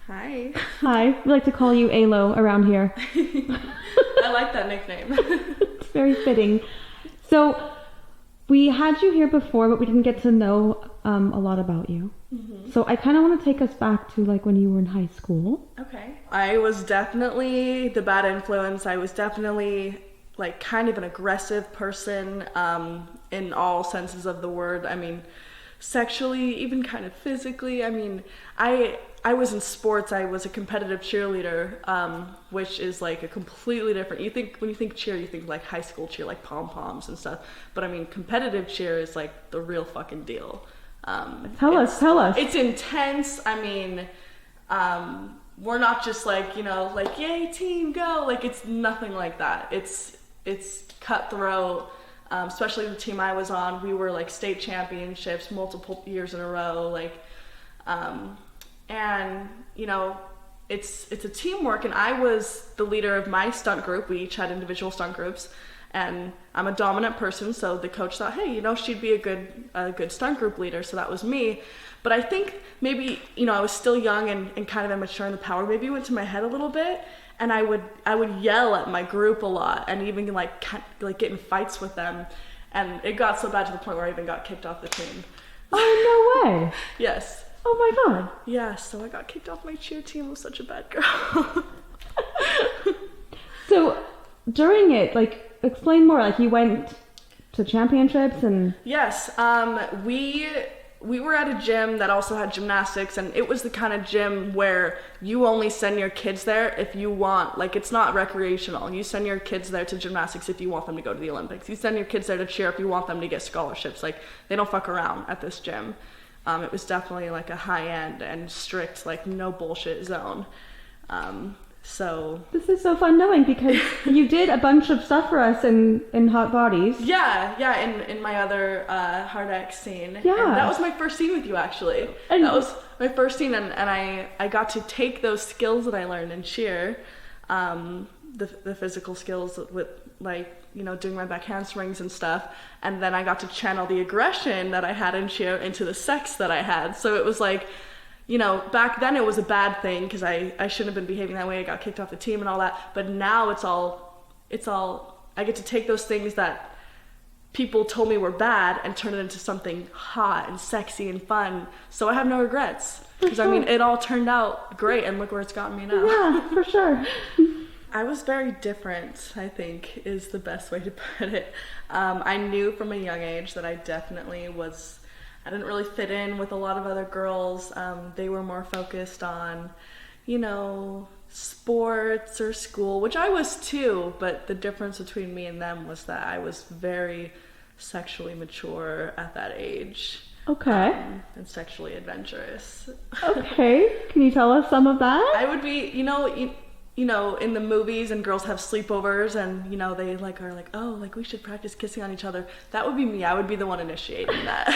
Hi. Hi, we like to call you Alo around here. I like that nickname. It's very fitting. So, we had you here before, but we didn't get to know a lot about you. So I kind of want to take us back to like when you were in high school. Okay. I was definitely the bad influence. I was definitely like kind of an aggressive person in all senses of the word. I mean, sexually, even kind of physically. I mean, I was in sports. I was a competitive cheerleader, which is like a completely different. When you think cheer, you think like high school cheer, like pom poms and stuff. But I mean, competitive cheer is like the real fucking deal. Tell us. It's intense. I mean, we're not just like, like, yay, team, go. Like, it's nothing like that. It's cutthroat, especially the team I was on. We were like state championships multiple years in a row. Like, and, it's a teamwork. And I was the leader of my stunt group. We each had individual stunt groups. And I'm a dominant person, so the coach thought, hey, she'd be a good stunt group leader, so that was me. But I think maybe, I was still young and kind of immature in the power. Maybe it went to my head a little bit, and I would yell at my group a lot, and even like get in fights with them. And it got so bad to the point where I even got kicked off the team. Oh, no way. Yes. Oh my God. Yeah, so I got kicked off my cheer team. I was such a bad girl. So during it, like, explain more. Like, you went to championships and... Yes, we were at a gym that also had gymnastics, and it was the kind of gym where you only send your kids there if you want. Like, it's not recreational. You send your kids there to gymnastics if you want them to go to the Olympics. You send your kids there to cheer if you want them to get scholarships. Like, they don't fuck around at this gym. It was definitely like a high-end and strict, like, no bullshit zone. So this is so fun knowing, because you did a bunch of stuff for us in Hot Bodies. Yeah, in my other Hard X scene. Yeah. And that was my first scene with you, actually. And that was my first scene, and I got to take those skills that I learned in cheer, the physical skills with, like, doing my back handsprings and stuff, and then I got to channel the aggression that I had in cheer into the sex that I had. So it was like, back then it was a bad thing because I shouldn't have been behaving that way. I got kicked off the team and all that. But now it's all, I get to take those things that people told me were bad and turn it into something hot and sexy and fun. So I have no regrets. Because, I mean, it all turned out great, and look where it's gotten me now. Yeah, for sure. I was very different, I think, is the best way to put it. I knew from a young age that I definitely was... I didn't really fit in with a lot of other girls. They were more focused on, sports or school, which I was too, but the difference between me and them was that I was very sexually mature at that age. Okay. And sexually adventurous. Okay. Can you tell us some of that? I would be, in the movies and girls have sleepovers and, they like are like, oh, like we should practice kissing on each other. That would be me. I would be the one initiating that.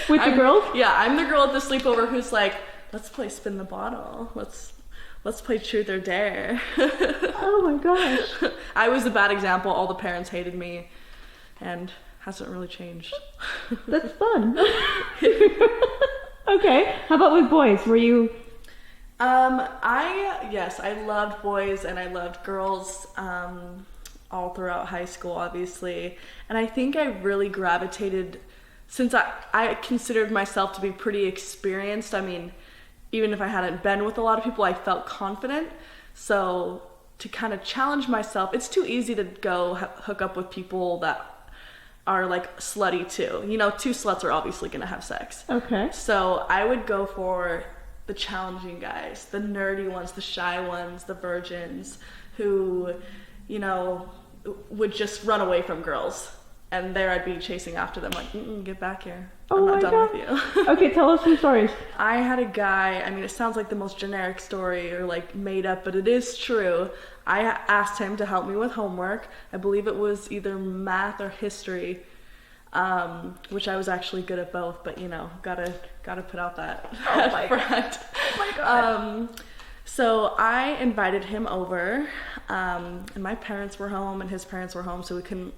With the girls? Yeah, I'm the girl at the sleepover who's like, let's play spin the bottle. Let's play truth or dare. Oh my gosh. I was a bad example. All the parents hated me, and hasn't really changed. That's fun. Okay. How about with boys? Were you... I loved boys and I loved girls, all throughout high school, obviously. And I think I really gravitated, since I considered myself to be pretty experienced. I mean, even if I hadn't been with a lot of people, I felt confident. So to kind of challenge myself, it's too easy to go hook up with people that are like slutty too. Two sluts are obviously going to have sex. Okay. So I would go for the challenging guys, the nerdy ones, the shy ones, the virgins who, would just run away from girls. And there I'd be chasing after them like, get back here. I'm not done with you. Okay, tell us some stories. I had a guy, I mean, it sounds like the most generic story or like made up, but it is true. I asked him to help me with homework. I believe it was either math or history. Which I was actually good at both, but gotta put out that front. Oh my God. So I invited him over, and my parents were home and his parents were home, so we couldn't,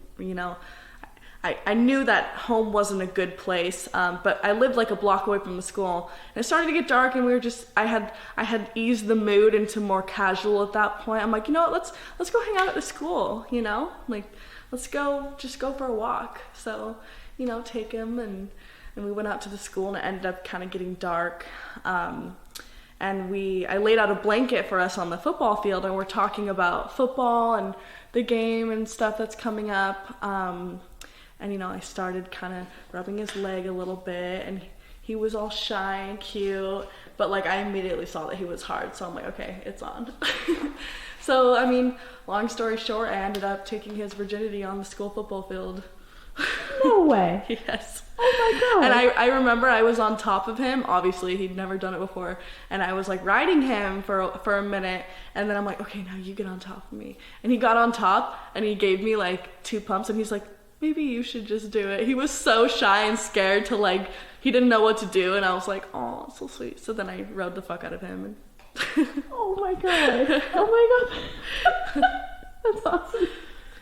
I knew that home wasn't a good place, but I lived like a block away from the school, and it started to get dark, and I had eased the mood into more casual at that point. I'm like, you know what, let's go hang out at the school, you know, like let's go for a walk. So, you know, take him, and we went out to the school, and it ended up kind of getting dark. And I laid out a blanket for us on the football field, and we're talking about football and the game and stuff that's coming up. And, you know, I started kind of rubbing his leg a little bit, and he was all shy and cute, but like I immediately saw that he was hard, so I'm like, okay, it's on. So, I mean, long story short, I ended up taking his virginity on the school football field. No way. Yes. Oh my God. And I remember I was on top of him. Obviously, he'd never done it before. And I was like riding him for a minute. And then I'm like, okay, now you get on top of me. And he got on top, and he gave me like 2 pumps, and he's like, maybe you should just do it. He was so shy and scared to like, he didn't know what to do. And I was like, oh, so sweet. So then I rode the fuck out of him. And Oh my God. Oh my God. That's awesome.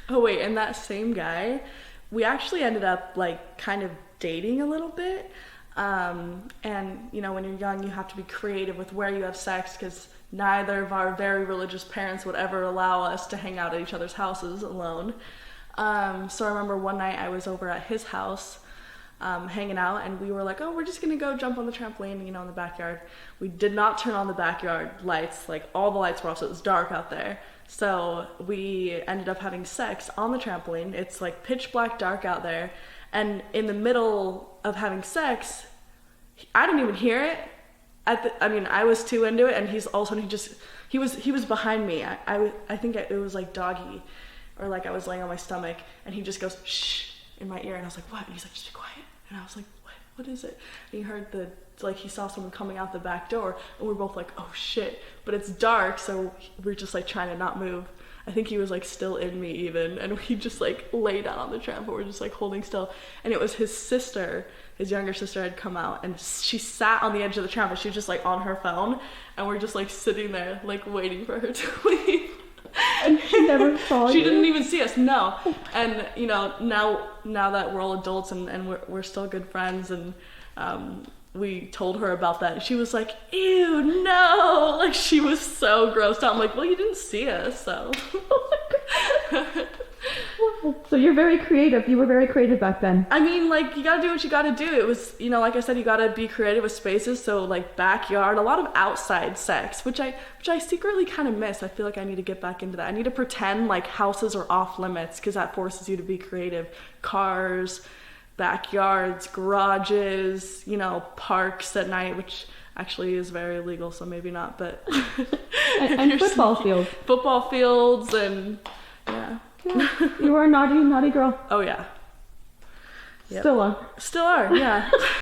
Oh wait, and that same guy, we actually ended up like kind of dating a little bit. And you know, when you're young, you have to be creative with where you have sex, because neither of our very religious parents would ever allow us to hang out at each other's houses alone. So I remember one night I was over at his house, hanging out, and we were like, oh, we're just gonna go jump on the trampoline, you know, in the backyard. We did not turn on the backyard lights, like all the lights were off, so it was dark out there. So we ended up having sex on the trampoline. It's like pitch black dark out there, and in the middle of having sex, I didn't even hear it. I mean, I was too into it, and he's all of a sudden he was behind me. I think it was like doggy, or like I was laying on my stomach, and he just goes shh in my ear, and I was like, what? And he's like, just be quiet. And I was like, what is it? And he heard he saw someone coming out the back door, and we're both like, oh shit. But it's dark, so we're just like trying to not move. I think he was like still in me even, and we just like lay down on the trampoline. We're just like holding still, and it was his sister. His younger sister had come out, and she sat on the edge of the trampoline. She was just like on her phone, and we're just like sitting there like waiting for her to leave. And she never saw She you? didn't even see us, no. And you know, now that we're all adults, and we're still good friends, and we told her about that, and she was like, ew, no, like she was so grossed out. I'm like, well, you didn't see us, so. So you're very creative. You were very creative back then. I mean, like, you gotta do what you gotta do. It was, you know, like I said, you gotta be creative with spaces. So like backyard, a lot of outside sex, which I secretly kind of miss. I feel like I need to get back into that. I need to pretend like houses are off limits, because that forces you to be creative. Cars, backyards, garages, you know, parks at night, which actually is very illegal, so maybe not, but and football fields. Football fields, and yeah. You were a naughty girl. Oh yeah. Yep. Still are. Still are, yeah.